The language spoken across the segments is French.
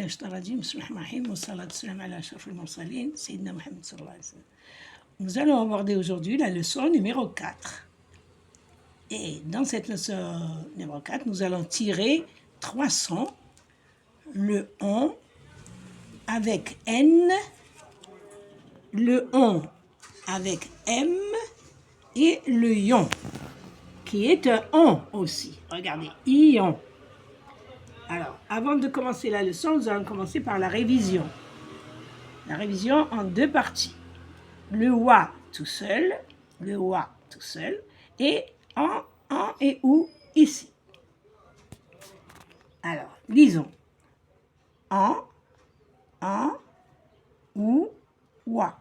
من الشيطان الرجيم بسم الله الرحمن الرحيم والصلاة والسلام على أشرف المرسلين سيدنا محمد صلى الله عليه وسلم. Nous allons aborder aujourd'hui la leçon numéro 4. Et dans cette leçon numéro 4, nous allons tirer 3 sons. Le on avec N, le on avec M et le ion, qui est un on aussi. Regardez, ion. Alors, avant de commencer la leçon, nous allons commencer par la révision. La révision en 2 parties. Le wa tout seul, et en et ou ici. Alors, lisons. En, ou, wa.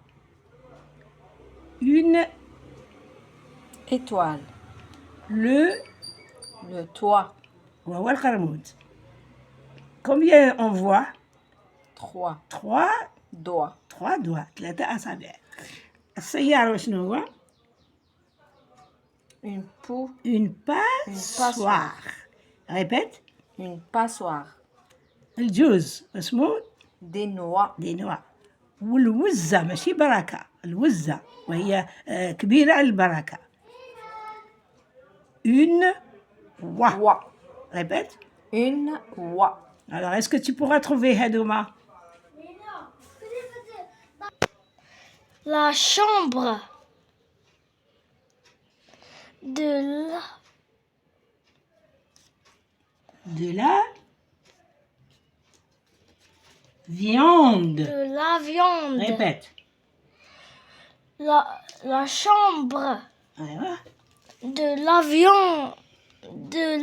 Une étoile. Le toit. Wawa al-Qarmoud. Combien on voit? 3 doigts. doigts. 3 doigts. 3 أصابع. السيارة شنو هو؟ Une passoire. Répète. Une passoire. الجوز اسمه Des noix. والوزة ماشي بركة. الوزة وهي كبيرة على البركة. Une oie. Répète. Une oie. Alors, est-ce que tu pourras trouver Hadouma? La chambre de la viande. Répète. La chambre Voilà. de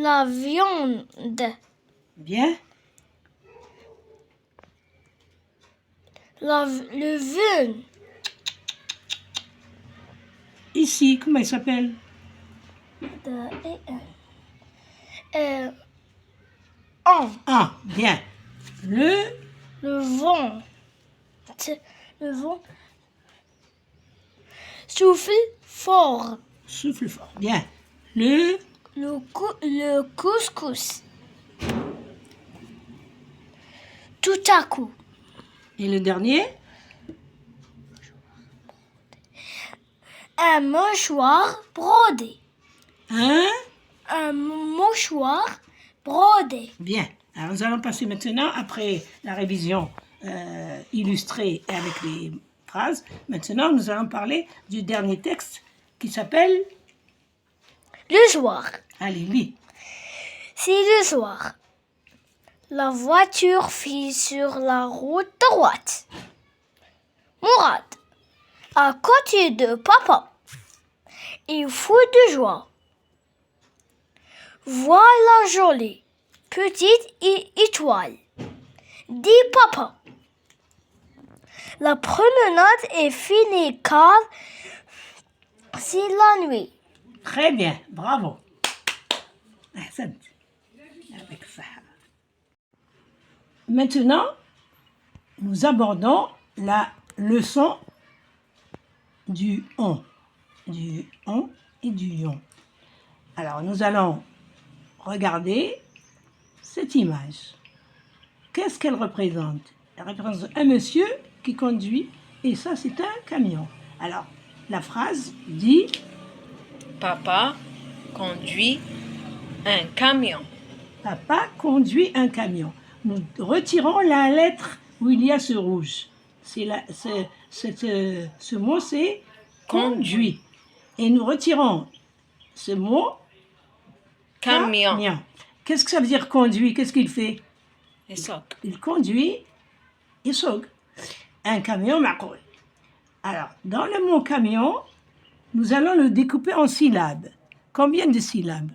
la viande. Bien. Le vin. Ici, comment il s'appelle? Bien. Le vent. Souffle fort. Bien. Le couscous. Tout à coup. Et le dernier? Un mouchoir brodé. Un mouchoir brodé. Bien. Alors, nous allons passer maintenant, après la révision illustrée et avec les phrases, maintenant nous allons parler du dernier texte qui s'appelle Le soir. Allez, lis. C'est le soir. La voiture file sur la route droite. Mourad, à côté de papa, il fou de joie. Voilà jolie petite étoile, dit papa. La promenade est finie car c'est la nuit. Très bien, bravo. Maintenant, nous abordons la leçon du on et du ion. Alors, nous allons regarder cette image. Qu'est-ce qu'elle représente? Elle représente un monsieur qui conduit, et ça, c'est un camion. Alors, la phrase dit... Papa conduit un camion. Papa conduit un camion. Nous retirons la lettre où il y a ce rouge. Ce mot, c'est conduit. Et nous retirons ce mot camion. Qu'est-ce que ça veut dire conduit? Qu'est-ce qu'il fait? Il conduit, il sogue. Un camion macoul. Alors, dans le mot camion, nous allons le découper en syllabes. Combien de syllabes?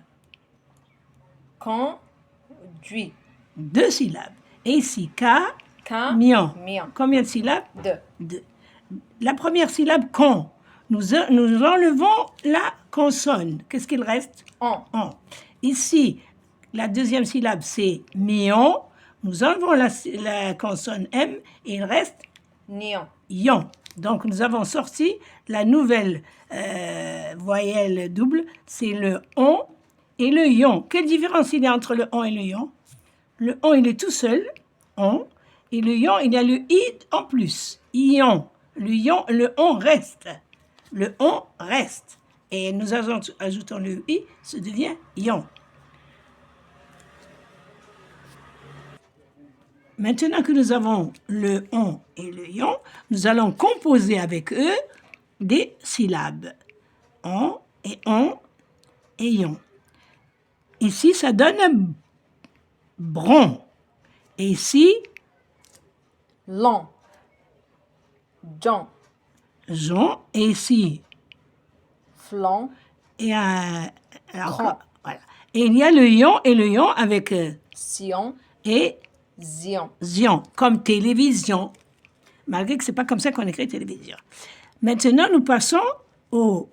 Conduit. 2 syllabes. Et ici, camion. Combien de syllabes? 2. La première syllabe, con. Nous enlevons la consonne. Qu'est-ce qu'il reste? On. Ici, la deuxième syllabe, c'est mion. Nous enlevons la consonne M et il reste ion. Donc, nous avons sorti la nouvelle voyelle double, c'est le on et le ion. Quelle différence il y a entre le on et le ion? Le on, il est tout seul, on, Et le ion, il y a le i en plus. Ion. Le on reste. Le on reste. Et nous ajoutons le i, ça devient ion. Maintenant que nous avons le on et le ion, nous allons composer avec eux des syllabes. On et ion. Ici, ça donne bron. Et ici, long, jon, jon. Et ici, flanc, et Cran. voilà. Et il y a le ion avec sion, et zion. zion, comme télévision. Malgré que ce n'est pas comme ça qu'on écrit télévision. Maintenant, nous passons aux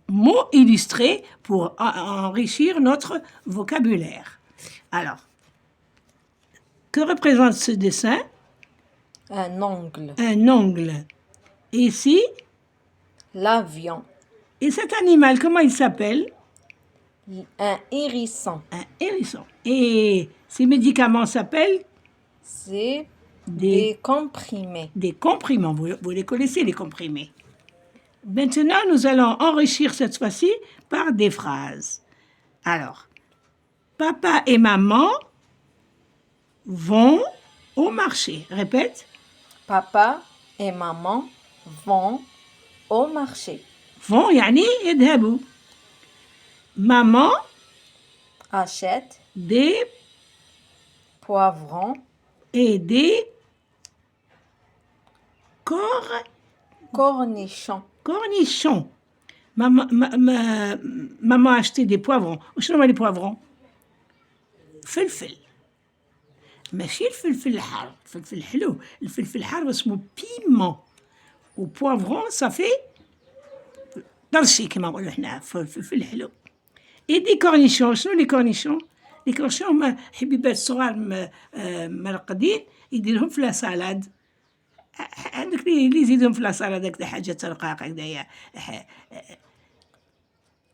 mots illustrés pour enrichir notre vocabulaire. Alors, que représente ce dessin? Un ongle, Un ongle. Et ici, l'avion, et cet animal, comment il s'appelle? un hérisson. Un hérisson. Et ces médicaments s'appellent C'est des comprimés. des comprimés. Vous les connaissez, les comprimés. Maintenant, nous allons enrichir cette fois-ci par des phrases. Alors, papa et maman vont au marché. Répète. Papa et maman vont au marché. Vont, يعني يذهبوا. Maman Achète des poivrons et des cornichons. cornichons. Maman a acheté des poivrons. وشنو هما les poivrons؟ فلفل. ماشي الفلفل الحار، الفلفل الحلو، الفلفل الحار اسمه بيمون. وبوافرون صافي طرشي كما نقولوا حنا فلفل حلو. Et des cornichons. شنو les cornichons؟ les cornichons هما حبيبات صغار مرقدين يديرهم في لا سالاد. عندك اللي يزيدهم في لا سالاد هكذا حاجة رقاق هكذايا.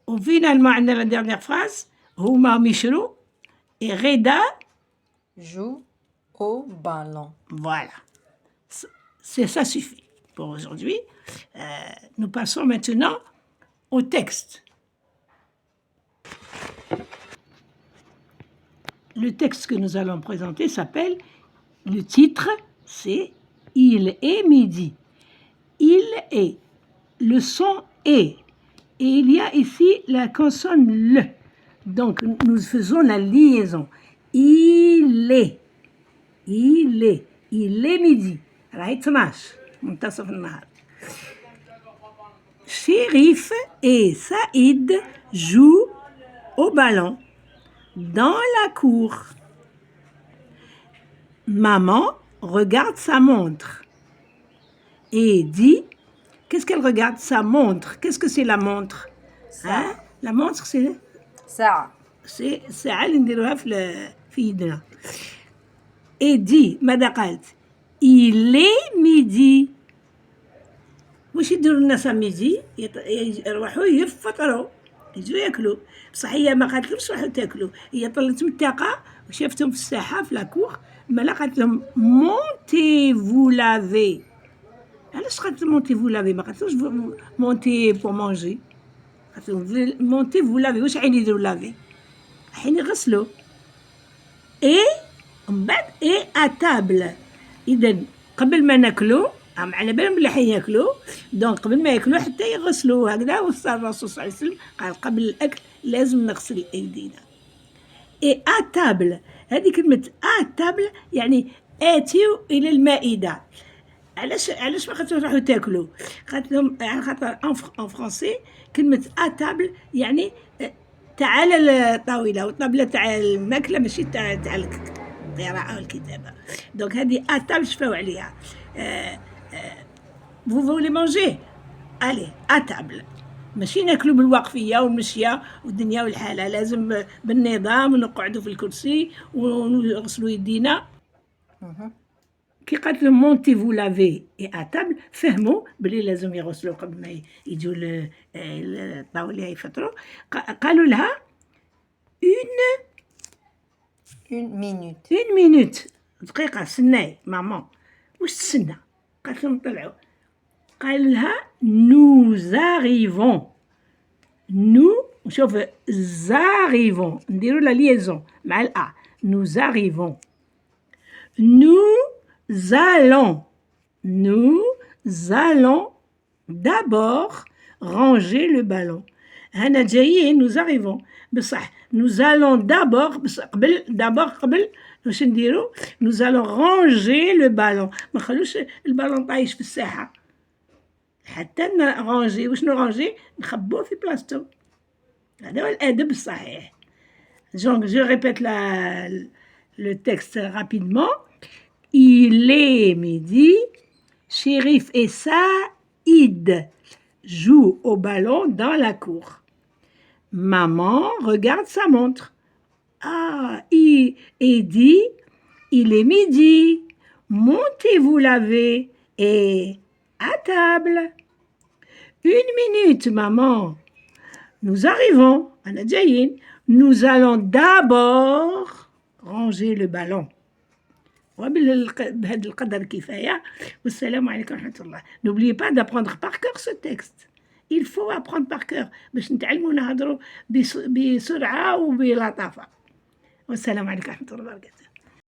وفينالمون عندنا لا ديرنيير فراز هما يشروا et Reda Joue au ballon. Voilà. Ça suffit pour aujourd'hui. Nous passons maintenant au texte. Le texte que nous allons présenter s'appelle, le titre, c'est « Il est midi ». Il est. Le son est. Et il y a ici la consonne « le ». Donc, nous faisons la liaison. Il est. Il est. Il est midi. راهي 12 منتصف النهار. Chérif et Saïd jouent au ballon dans la cour. Maman regarde sa montre et dit, qu'est-ce qu'elle regarde? Sa montre. Qu'est-ce que c'est la montre? Hein? La montre, c'est ساعة. c'est الساعة اللي نديروها في يدنا. Et dit, ماذا قالت؟ Il est midi. واش يديروا الناس ميدي؟ يروحوا يفطروا يجوا ياكلوا. بصح هي ما قالت روحوا تاكلوا، هي طلت من الطاقة وشافتهم في الساحة في لاكور، مالا قالت لهم مونتي فو لافي. علاش قالت مونتي فو لافي؟ ما قالتلوش مونتي بور مونجي، قالت لهم مونتي فو لافي. واش عين يديروا لافي؟ حين يغسلوا. اي من بعد اي اتابل. اذا قبل ما ناكلوا على بالهم بلي حياكلوا، دونك قبل ما ياكلوا حتى يغسلوا هكذا. وصى الرسول صلى الله عليه وسلم قال قبل الاكل لازم نغسل ايدينا. اي اتابل، هذه كلمه اتابل يعني اتيوا الى المائده. علاش ما قالت روحوا تاكلوا؟ قالت لهم على خاطر ان فرونسي كلمه اتابل يعني تعال الطاوله، والطاوله تاع الماكله ماشي تاع القراءه والكتابه. دونك هذه اتابل شفاو عليها. Vous voulez manger? Allez, à table. ماشي ناكلوا بالوقفيه والمشيه والدنيا والحاله، لازم بالنظام ونقعدوا في الكرسي ونغسلوا يدينا. كي قالت لهم مونتي فو لافي اي اتابل فهموا بلي لازم يغسلوا قبل ما يجوا الطاوله يفطروا. قالوا لها une Une minute. une minute. دقيقة استناي ماما واش تسنى؟ قالت لهم طلعوا قال لها nous arrivons nous شوف arrivons نديروا la liaison مع الأ nous arrivons nous allons d'abord ranger le ballon هنا جايين nous arrivons بصح nous allons d'abord قبل واش نديروا nous allons ranger le ballon ما نخلوش البالون طايش في الساحة حتى نرانجي واش نرانجي نخبوه في بلاصتو هذا هو الأدب الصحيح donc je répète le texte rapidement il est midi Chérif et Saïd jouent au ballon dans la cour maman regarde sa montre et dit il est midi montez vous laver et à table. Une minute, maman. Nous arrivons. Nous allons d'abord ranger le ballon. وبهذا القدر كفاية والسلام عليكم ورحمة الله. N'oubliez pas d'apprendre par cœur ce texte. Il faut apprendre par cœur باش نتعلموا نهضروا بسرعة وبلطافة. والسلام عليكم ورحمة الله وبركاته.